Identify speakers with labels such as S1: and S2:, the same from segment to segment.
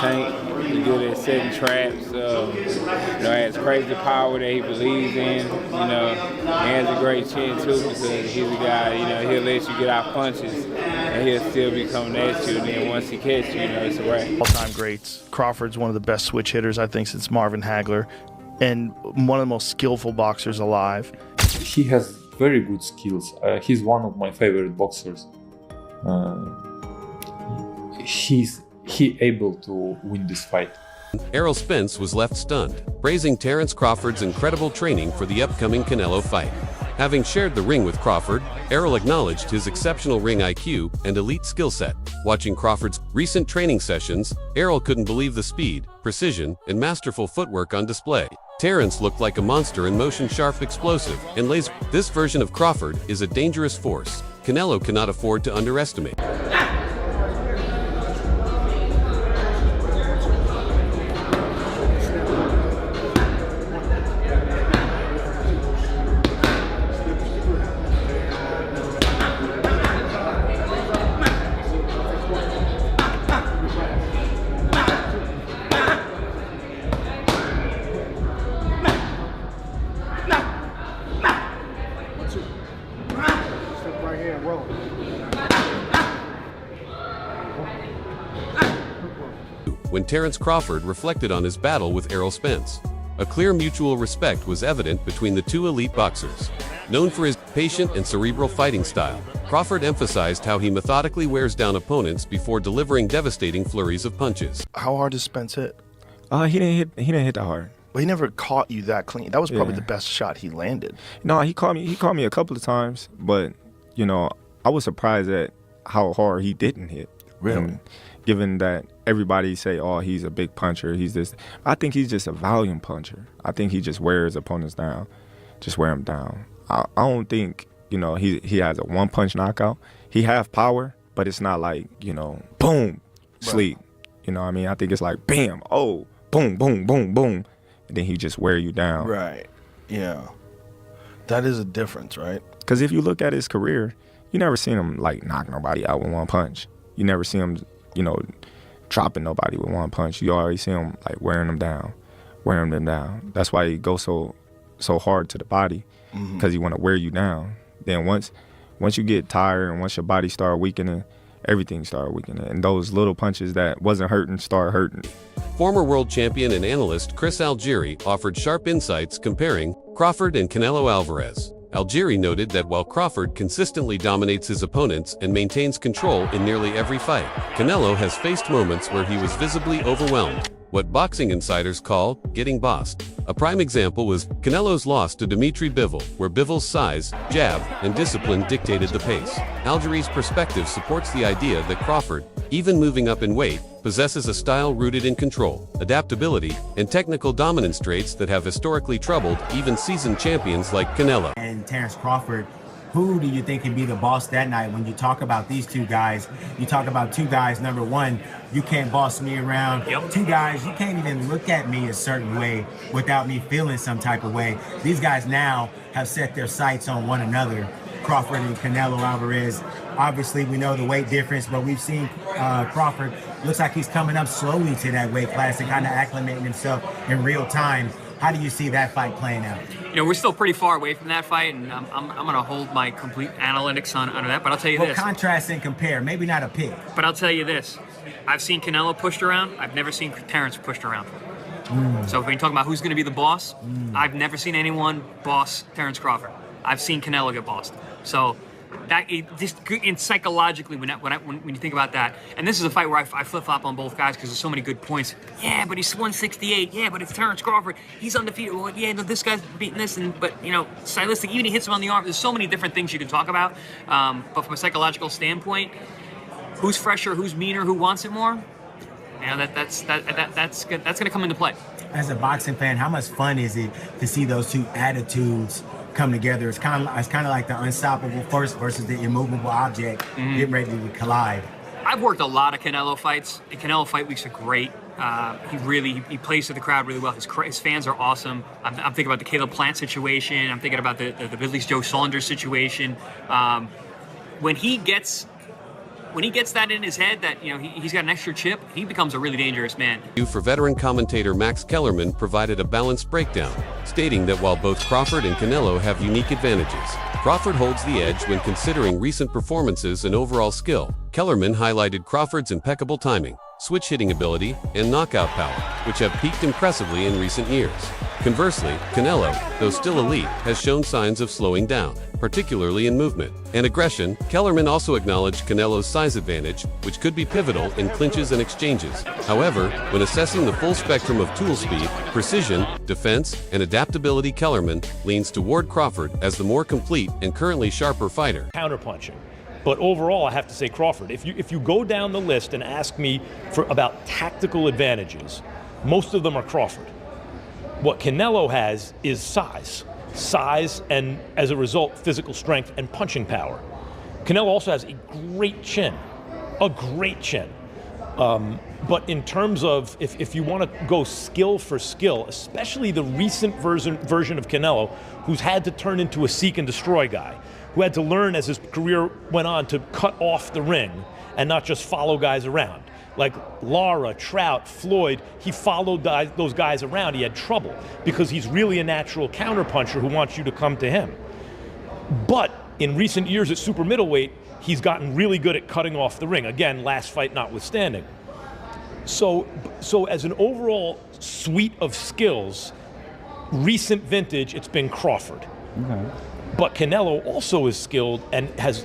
S1: tank. He's good at setting traps. Has crazy power that he believes in. He has a great chin too because he's a guy. He'll let you get out punches, and he'll still be coming at you. And then once he catches you, it's a wrap.
S2: All-time greats. Crawford's one of the best switch hitters, I think, since Marvin Hagler, and one of the most skillful boxers alive.
S3: He has very good skills. He's one of my favorite boxers. He able to win this fight.
S4: Errol Spence was left stunned, praising Terence Crawford's incredible training for the upcoming Canelo fight. Having shared the ring with Crawford, Errol acknowledged his exceptional ring IQ and elite skill set. Watching Crawford's recent training sessions, Errol couldn't believe the speed, precision, and masterful footwork on display. Terence looked like a monster in motion, sharp, explosive, and laser. This version of Crawford is a dangerous force Canelo cannot afford to underestimate. When Terence Crawford reflected on his battle with Errol Spence, a clear mutual respect was evident between the two elite boxers. Known for his patient and cerebral fighting style, Crawford emphasized how he methodically wears down opponents before delivering devastating flurries of punches.
S2: How hard does Spence hit?
S5: He didn't hit that hard.
S2: But he never caught you that clean. That was probably the best shot he landed.
S5: No, he caught me a couple of times, but I was surprised at how hard he didn't hit.
S2: Really?
S5: And given that everybody say, oh, he's a big puncher, he's this. I think he's just a volume puncher. I think he just wears opponents down, just wear them down. I don't think, he has a one-punch knockout. He have power, but it's not like, boom, sleep. I think it's like, bam, oh, boom, boom, boom, boom. And then he just wear you down.
S2: Right, yeah. That is a difference, right?
S5: Because if you look at his career, you never seen him, knock nobody out with one punch. You never see him, dropping nobody with one punch. You always see him, wearing them down. That's why he goes so hard to the body, because he want to wear you down. Then once you get tired and once your body start weakening, everything started weakening. And those little punches that wasn't hurting start hurting.
S4: Former world champion and analyst Chris Algieri offered sharp insights comparing Crawford and Canelo Alvarez. Algieri noted that while Crawford consistently dominates his opponents and maintains control in nearly every fight, Canelo has faced moments where he was visibly overwhelmed, what boxing insiders call getting bossed. A prime example was Canelo's loss to Dimitri Bivol, where Bivol's size, jab, and discipline dictated the pace. Algieri's perspective supports the idea that Crawford, even moving up in weight, possesses a style rooted in control, adaptability, and technical dominance traits that have historically troubled even seasoned champions like Canelo.
S6: And Terence Crawford, who do you think can be the boss that night? When you talk about these two guys, you talk about two guys, number one, you can't boss me around.
S7: Yep.
S6: Two guys, you can't even look at me a certain way without me feeling some type of way. These guys now have set their sights on one another. Crawford and Canelo Alvarez. Obviously, we know the weight difference, but we've seen Crawford, looks like he's coming up slowly to that weight class and kind of acclimating himself in real time. How do you see that fight playing out?
S7: We're still pretty far away from that fight, and I'm going to hold my complete analytics on that, but I'll tell you this.
S6: Contrast and compare, maybe not a pick.
S7: But I'll tell you this. I've seen Canelo pushed around. I've never seen Terence pushed around. So when you talk about who's going to be the boss, I've never seen anyone boss Terence Crawford. I've seen Canelo get bossed. So that psychologically, when you think about that, and this is a fight where I flip-flop on both guys because there's so many good points. Yeah, but he's 168. Yeah, but it's Terence Crawford. He's undefeated. Well, yeah, no, this guy's beating this, but stylistic. Even he hits him on the arm. There's so many different things you can talk about. But from a psychological standpoint, who's fresher, who's meaner, who wants it more? That's going to come into play.
S6: As a boxing fan, how much fun is it to see those two attitudes come together? It's kind of like the unstoppable force versus the immovable object getting ready to collide.
S7: I've worked a lot of Canelo fights. The Canelo fight weeks are great. He plays to the crowd really well. His fans are awesome. I'm thinking about the Caleb Plant situation. I'm thinking about the Billy's Joe Saunders situation. When when he gets that in his head that, you know, he's got an extra chip, he becomes a really dangerous man.
S4: For veteran commentator Max Kellerman provided a balanced breakdown, stating that while both Crawford and Canelo have unique advantages, Crawford holds the edge when considering recent performances and overall skill. Kellerman highlighted Crawford's impeccable timing, switch hitting ability, and knockout power, which have peaked impressively in recent years. Conversely, Canelo, though still elite, has shown signs of slowing down, particularly in movement and aggression. Kellerman also acknowledged Canelo's size advantage, which could be pivotal in clinches and exchanges. However, when assessing the full spectrum of tool speed, precision, defense, and adaptability, Kellerman leans toward Crawford as the more complete and currently sharper fighter.
S8: Counterpunching. But overall, I have to say Crawford. If you go down the list and ask me about tactical advantages, most of them are Crawford. What Canelo has is size, and as a result, physical strength and punching power. Canelo also has a great chin. But in terms of, if you want to go skill for skill, especially the recent version of Canelo, who's had to turn into a seek and destroy guy, who had to learn as his career went on to cut off the ring and not just follow guys around. Like Lara, Trout, Floyd, he followed those guys around. He had trouble because he's really a natural counterpuncher who wants you to come to him. But in recent years at super middleweight, he's gotten really good at cutting off the ring. Again, last fight notwithstanding. So as an overall suite of skills, recent vintage, it's been Crawford. Okay. But Canelo also is skilled and has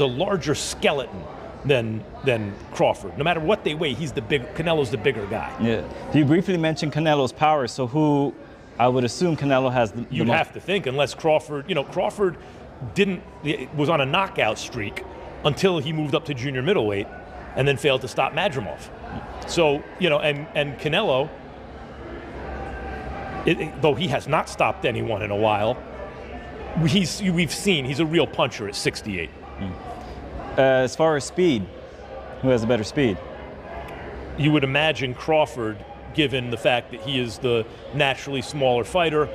S8: a larger skeleton than Crawford. No matter what they weigh, Canelo's the bigger guay.
S9: Yeah. You briefly mentioned Canelo's power, so who I would assume Canelo has the
S8: You'd have to think, unless Crawford, Crawford was on a knockout streak until he moved up to junior middleweight and then failed to stop Madrimov. So, and Canelo, though he has not stopped anyone in a while, we've seen he's a real puncher at 68.
S9: As far as speed, who has a better speed?
S8: You would imagine Crawford, given the fact that he is the naturally smaller fighter.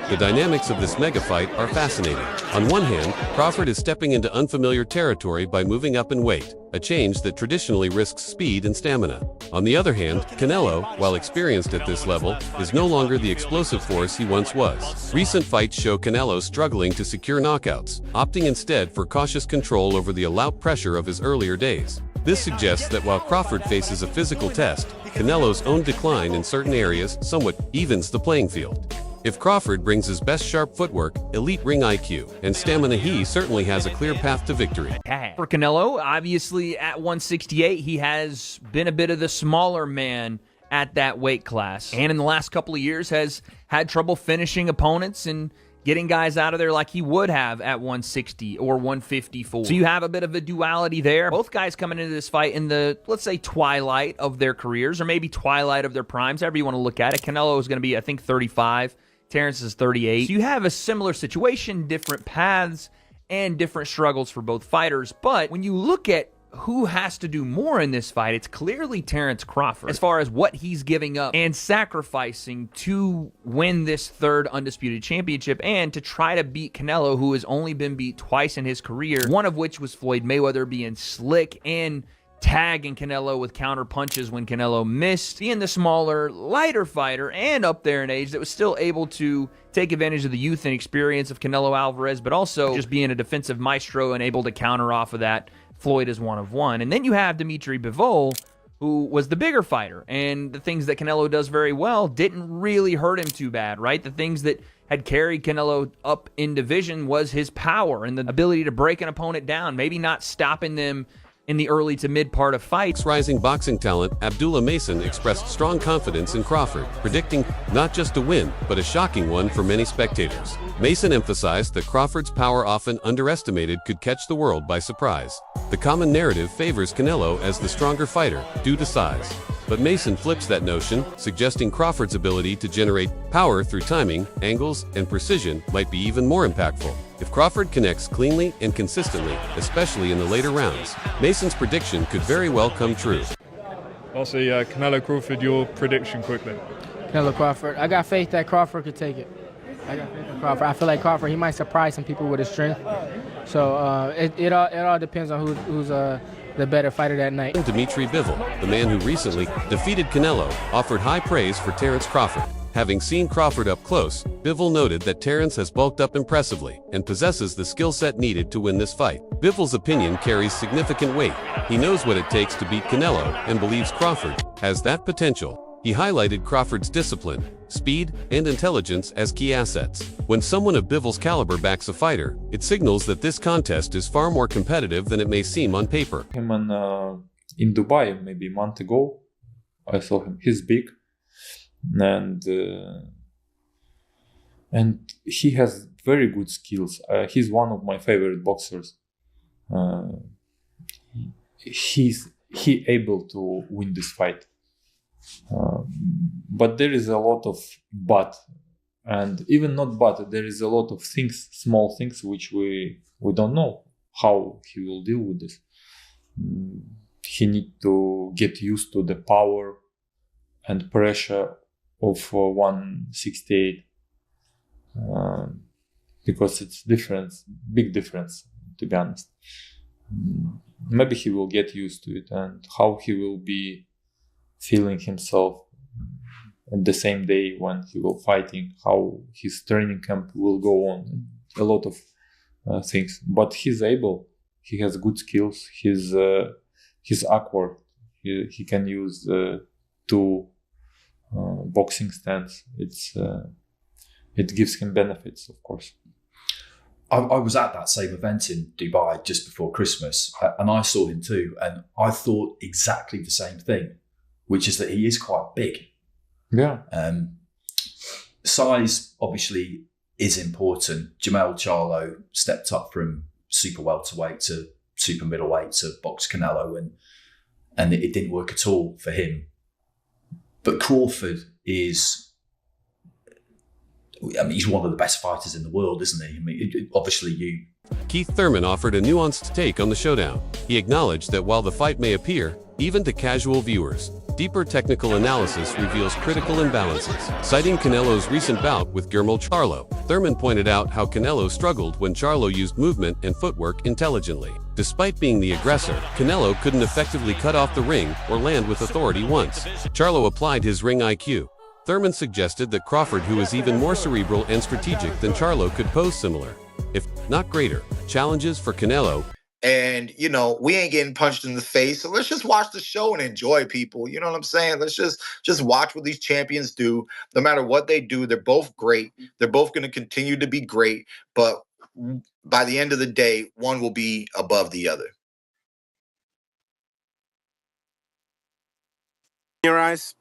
S4: The dynamics of this mega fight are fascinating. On one hand, Crawford is stepping into unfamiliar territory by moving up in weight, a change that traditionally risks speed and stamina. On the other hand, Canelo, while experienced at this level, is no longer the explosive force he once was. Recent fights show Canelo struggling to secure knockouts, opting instead for cautious control over the allout pressure of his earlier days. This suggests that while Crawford faces a physical test, Canelo's own decline in certain areas somewhat evens the playing field. If Crawford brings his best sharp footwork, elite ring IQ, and stamina, he certainly has a clear path to victory.
S10: For Canelo, obviously at 168, he has been a bit of the smaller man at that weight class. And in the last couple of years has had trouble finishing opponents and getting guys out of there like he would have at 160 or 154. So you have a bit of a duality there. Both guys coming into this fight in the, let's say, twilight of their careers, or maybe twilight of their primes, however you want to look at it. Canelo is going to be, I think, 35. Terrence is 38. So you have a similar situation, different paths, and different struggles for both fighters. But when you look at who has to do more in this fight, it's clearly Terrence Crawford, as far as what he's giving up and sacrificing to win this third undisputed championship and to try to beat Canelo, who has only been beat twice in his career, one of which was Floyd Mayweather being slick and tagging Canelo with counter punches when Canelo missed, being the smaller, lighter fighter and up there in age that was still able to take advantage of the youth and experience of Canelo Alvarez, but also just being a defensive maestro and able to counter off of that. Floyd is one of one. And then you have Dimitri Bivol, who was the bigger fighter, and the things that Canelo does very well didn't really hurt him too bad, right? The things that had carried Canelo up in division was his power and the ability to break an opponent down, maybe not stopping them in the early to mid part of fights.
S4: Rising boxing talent Abdullah Mason expressed strong confidence in Crawford, predicting not just a win, but a shocking one for many spectators. Mason emphasized that Crawford's power, often underestimated, could catch the world by surprise. The common narrative favors Canelo as the stronger fighter due to size. But Mason flips that notion, suggesting Crawford's ability to generate power through timing, angles, and precision might be even more impactful. If Crawford connects cleanly and consistently, especially in the later rounds, Mason's prediction could very well come true.
S11: I'll say Canelo Crawford, your prediction quickly.
S12: Canelo Crawford. I got faith that Crawford could take it. I got faith in Crawford. I feel like Crawford, he might surprise some people with his strength. So it all depends on who's the better fighter that night.
S4: Dimitri Bivol, the man who recently defeated Canelo, offered high praise for Terence Crawford. Having seen Crawford up close, Bivol noted that Terence has bulked up impressively and possesses the skill set needed to win this fight. Bivol's opinion carries significant weight. He knows what it takes to beat Canelo and believes Crawford has that potential. He highlighted Crawford's discipline, speed, and intelligence as key assets. When someone of Bivol's caliber backs a fighter, it signals that this contest is far more competitive than it may seem on paper.
S3: Him in Dubai maybe a month ago, I saw him. He's big, and he has very good skills. He's one of my favorite boxers. He able to win this fight. But there is a lot of but, and even not but, there is a lot of things, small things, which we don't know how he will deal with this. He need to get used to the power and pressure of 168 because it's different, big difference, to be honest. Maybe he will get used to it, and how he will be feeling himself at the same day when he will fighting, how his training camp will go on, a lot of things. But he's able, he has good skills, he's awkward, he can use two boxing stance. It gives him benefits, of course.
S13: I was at that same event in Dubai just before Christmas, and I saw him too, and I thought exactly the same thing, which is that he is quite big.
S3: Yeah.
S13: Size obviously is important. Jamel Charlo stepped up from super welterweight to super middleweight to box Canelo, and it didn't work at all for him. But Crawford is, I mean, he's one of the best fighters in the world, isn't he? I mean, obviously you.
S4: Keith Thurman offered a nuanced take on the showdown. He acknowledged that while the fight may appear, even to casual viewers, deeper technical analysis reveals critical imbalances. Citing Canelo's recent bout with Guillermo Charlo, Thurman pointed out how Canelo struggled when Charlo used movement and footwork intelligently. Despite being the aggressor, Canelo couldn't effectively cut off the ring or land with authority once. Charlo applied his ring IQ. Thurman suggested that Crawford, who is even more cerebral and strategic than Charlo, could pose similar, if not greater, challenges for Canelo.
S14: And, you know, we ain't getting punched in the face. So let's just watch the show and enjoy, people. You know what I'm saying? Let's just watch what these champions do. No matter what they do, they're both great. They're both going to continue to be great. But by the end of the day, one will be above the other.
S15: Your eyes?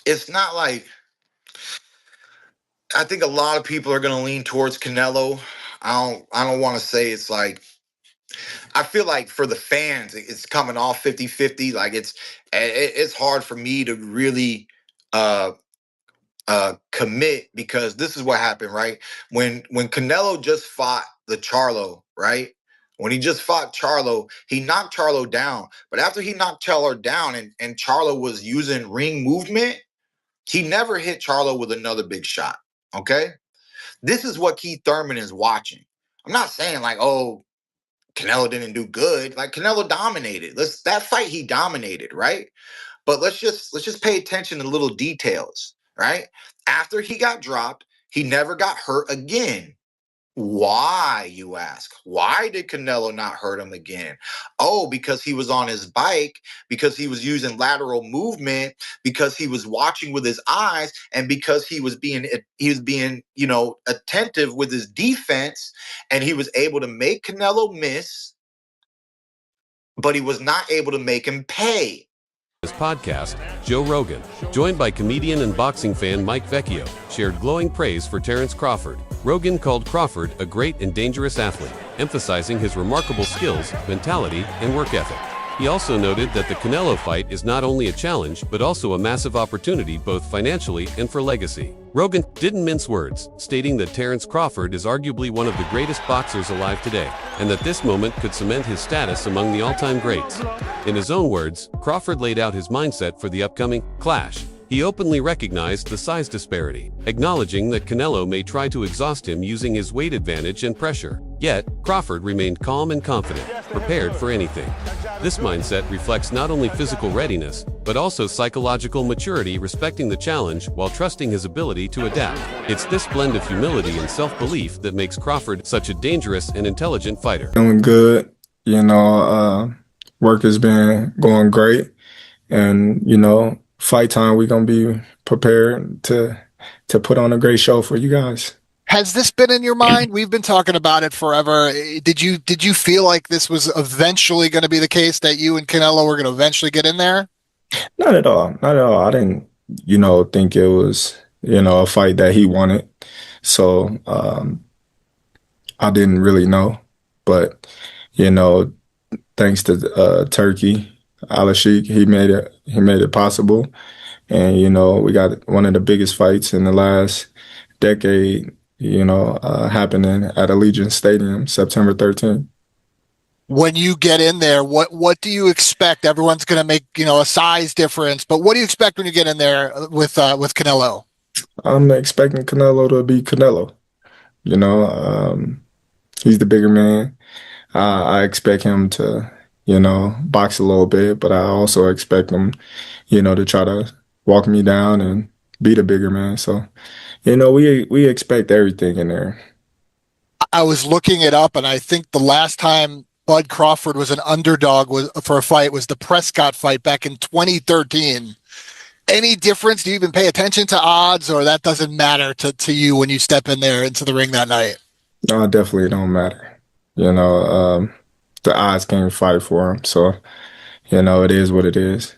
S14: It's not like, I think a lot of people are going to lean towards Canelo. I don't want to say it's like, I feel like for the fans, it's coming off 50-50. Like it's hard for me to really commit, because this is what happened, right? When Canelo just fought the Charlo, right? When he just fought Charlo, he knocked Charlo down. But after he knocked Charlo down and Charlo was using ring movement, he never hit Charlo with another big shot, okay? This is what Keith Thurman is watching. I'm not saying like, oh, Canelo didn't do good. Like, Canelo dominated. That fight he dominated, right? But let's just pay attention to little details, right? After he got dropped, he never got hurt again. Why, you ask? Why did Canelo not hurt him again? Oh, because he was on his bike, because he was using lateral movement, because he was watching with his eyes, and because he was being, you know, attentive with his defense, and he was able to make Canelo miss, but he was not able to make him pay.
S4: His podcast, Joe Rogan, joined by comedian and boxing fan Mike Vecchio, shared glowing praise for Terence Crawford. Rogan called Crawford a great and dangerous athlete, emphasizing his remarkable skills, mentality, and work ethic. He also noted that the Canelo fight is not only a challenge, but also a massive opportunity both financially and for legacy. Rogan didn't mince words, stating that Terence Crawford is arguably one of the greatest boxers alive today, and that this moment could cement his status among the all-time greats. In his own words, Crawford laid out his mindset for the upcoming clash. He openly recognized the size disparity, acknowledging that Canelo may try to exhaust him using his weight advantage and pressure. Yet, Crawford remained calm and confident, prepared for anything. This mindset reflects not only physical readiness, but also psychological maturity, respecting the challenge while trusting his ability to adapt. It's this blend of humility and self-belief that makes Crawford such a dangerous and intelligent fighter.
S5: Doing good, work has been going great, and fight time, we're gonna be prepared to put on a great show for you guys.
S15: Has this been in your mind? We've been talking about it forever. Did you feel like this was eventually going to be the case, that you and Canelo were going to eventually get in there?
S5: Not at all. Not at all. I didn't, think it was, a fight that he wanted. So I didn't really know. But, thanks to Turkey, Al-Sheikh, he made it possible. And, we got one of the biggest fights in the last decade, happening at Allegiant Stadium, September 13th.
S15: When you get in there, what do you expect? Everyone's going to make, a size difference, but what do you expect when you get in there with Canelo?
S5: I'm expecting Canelo to be Canelo. He's the bigger man. I expect him to, box a little bit, but I also expect him, to try to walk me down and be the bigger man. So, we expect everything in there.
S15: I was looking it up, and I think the last time Bud Crawford was an underdog for a fight was the Prescott fight back in 2013. Any difference? Do you even pay attention to odds, or that doesn't matter to you when you step in there into the ring that night?
S5: No, it definitely don't matter. The odds can't fight for him. So, it is what it is.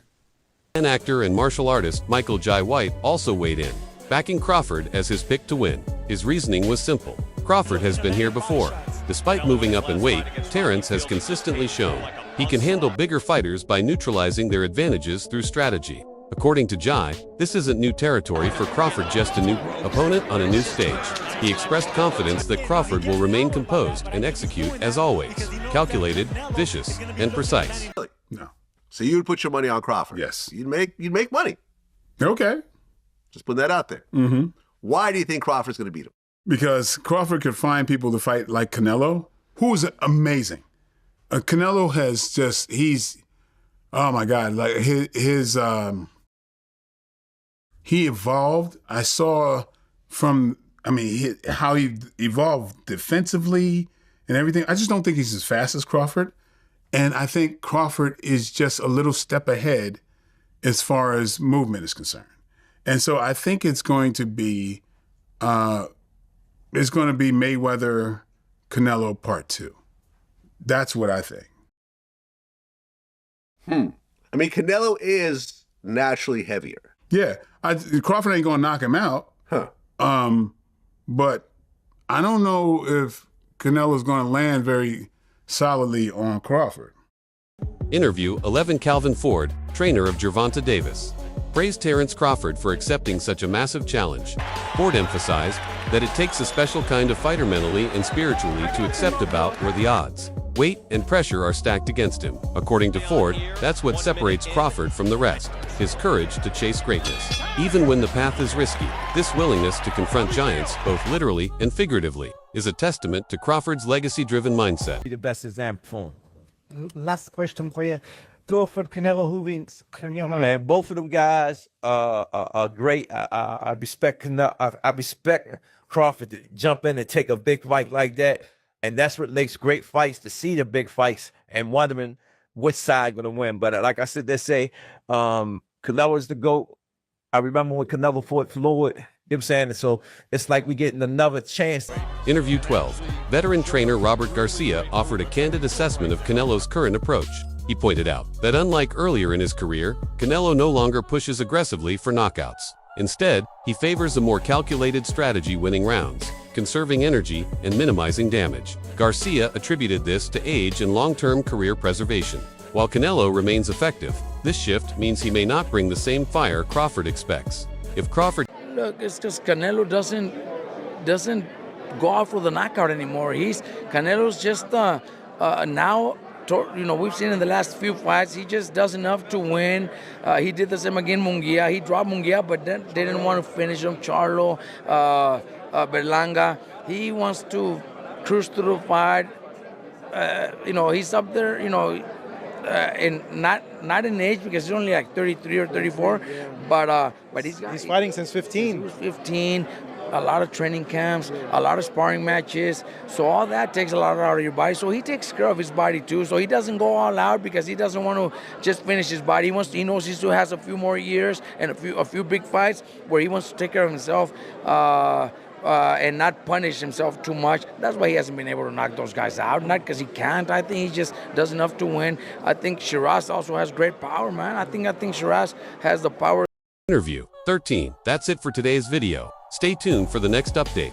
S4: And actor and martial artist Michael Jai White also weighed in, backing Crawford as his pick to win. His reasoning was simple. Crawford has been here before. Despite moving up in weight, Terrence has consistently shown he can handle bigger fighters by neutralizing their advantages through strategy. According to Jai, this isn't new territory for Crawford, just a new opponent on a new stage. He expressed confidence that Crawford will remain composed and execute as always, calculated, vicious, and precise.
S16: No. So you would put your money on Crawford? Yes. You'd make money.
S17: Okay.
S16: Just put that out there.
S17: Mm-hmm.
S16: Why do you think Crawford's going to beat him?
S17: Because Crawford could find people to fight like Canelo, who is amazing. Canelo has oh my God, like he evolved. I saw how he evolved defensively and everything. I just don't think he's as fast as Crawford. And I think Crawford is just a little step ahead as far as movement is concerned. And so I think it's going to be Mayweather Canelo Part 2. That's what I think.
S16: Canelo is naturally heavier.
S17: Yeah. Crawford ain't going to knock him out.
S16: Huh.
S17: But I don't know if Canelo's going to land very solidly on Crawford.
S4: Interview 11. Calvin Ford, trainer of Gervonta Davis, praised Terrence Crawford for accepting such a massive challenge. Ford emphasized that it takes a special kind of fighter mentally and spiritually to accept a bout where the odds, weight, and pressure are stacked against him. According to Ford, that's what separates Crawford from the rest, his courage to chase greatness. Even when the path is risky, this willingness to confront giants, both literally and figuratively, is a testament to Crawford's legacy-driven mindset.
S18: Be the best example for him. Last question for you. Crawford, Canelo, who wins? Man, both of them guys are great. I respect Canelo. I respect Crawford to jump in and take a big fight like that. And that's what makes great fights, to see the big fights and wondering which side going to win. But like I said, they say Canelo's the GOAT. I remember when Canelo fought Floyd. You know what I'm saying? So it's like we're getting another chance.
S4: Interview 12. Veteran trainer Robert Garcia offered a candid assessment of Canelo's current approach. He pointed out that unlike earlier in his career, Canelo no longer pushes aggressively for knockouts. Instead, he favors a more calculated strategy, winning rounds, conserving energy, and minimizing damage. Garcia attributed this to age and long-term career preservation. While Canelo remains effective, this shift means he may not bring the same fire Crawford expects. If Crawford...
S19: Look, it's because Canelo doesn't go out for the knockout anymore. Canelo's just now we've seen in the last few fights, he just does enough to win. He did the same against Munguia. He dropped Munguia, but then they didn't want to finish him. Charlo, Berlanga. He wants to cruise through the fight. He's up there, in not in age because he's only like 33 or 34, but he's fighting since 15. He was 15. A lot of training camps, a lot of sparring matches. So all that takes a lot out of your body. So he takes care of his body too. So he doesn't go all out because he doesn't want to just finish his body. He knows he still has a few more years and a few big fights where he wants to take care of himself. And not punish himself too much. That's why he hasn't been able to knock those guys out. Not because he can't. I think he just does enough to win. I think Shiraz also has great power, man. I think Shiraz has the power.
S4: Interview 13. That's it for today's video. Stay tuned for the next update.